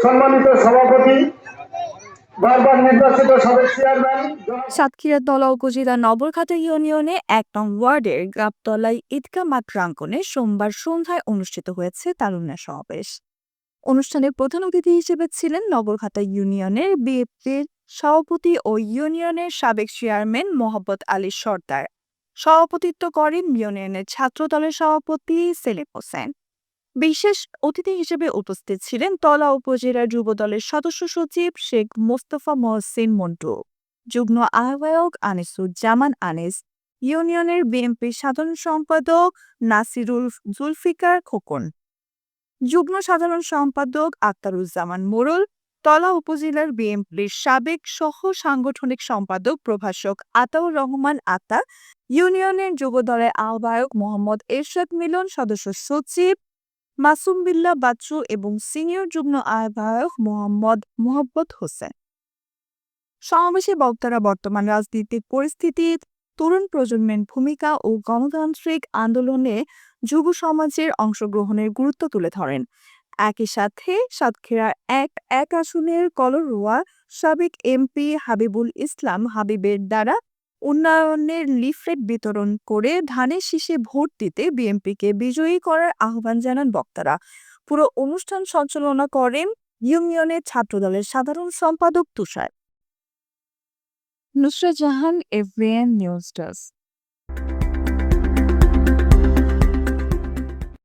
সম্মানিত সভাপতি, বারবার নির্বাচিত সাবেক চেয়ারম্যান সাতক্ষীরা তলা উপজেলার নবরঘাটা ইউনিয়নে ১ নং ওয়ার্ডের গাবতলায় ঈদগাহ মাঠ প্রাঙ্গণে সোমবার সন্ধ্যায় অনুষ্ঠিত হয়েছে তারুণ্য সমাবেশ। অনুষ্ঠানে প্রধান অতিথি হিসেবে ছিলেন নবরঘাটা ইউনিয়নের বিএনপির সভাপতি ও ইউনিয়নের সাবেক চেয়ারম্যান মোহাম্মদ আলী সর্দার। সভাপতিত্ব করেন ইউনিয়নের ছাত্র দলের সভাপতি সেলিম হোসেন। বিশেষ অতিথি হিসেবে উপস্থিত ছিলেন তলা উপজেলার যুব দলের সদস্য সচিব শেখ মোস্তফা মহসিন মন্টু, যুগ্ম আহ্বায়ক আনিসুজ্জামান আনিস, ইউনিয়নের বিএনপির সাধারণ সম্পাদক নাসিরুল জুলফিকার খোকন, যুগ্ম সাধারণ সম্পাদক আক্তারুজ্জামান মোড়ল, তলা উপজেলার বিএনপির সাবেক সহ সাংগঠনিক সম্পাদক প্রভাষক আতাউর রহমান আতা, ইউনিয়নের যুব দলের আহ্বায়ক মোহাম্মদ এরশাদ মিলন, সদস্য সচিব মাসুম বিল্লাহ বাচ্চু এবং সিনিয়র যুগ্ম আহ্বায়ক মোহাম্মদ হোসেন। সমাবেশে বক্তারা বর্তমান রাজনৈতিক পরিস্থিতি, তরুণ প্রজন্মের ভূমিকা ও গণতান্ত্রিক আন্দোলনে যুব সমাজের অংশগ্রহণের গুরুত্ব তুলে ধরেন। একই সাথে সাতক্ষীরার এক আসনের কলরোয়া সাবেক এমপি হাবিবুল ইসলাম হাবিবের দ্বারা উন্নয়নের লিফলেট বিতরণ করে ধানের শীষে ভোট দিতে বিএনপিকে বিজয়ী করার আহ্বান জানান বক্তারা। পুরো অনুষ্ঠান সঞ্চালনা করেন ইউনিয়নের ছাত্রদলের সাধারণ সম্পাদক তুষার। Nusrat Jahan, এফবিএন news desk.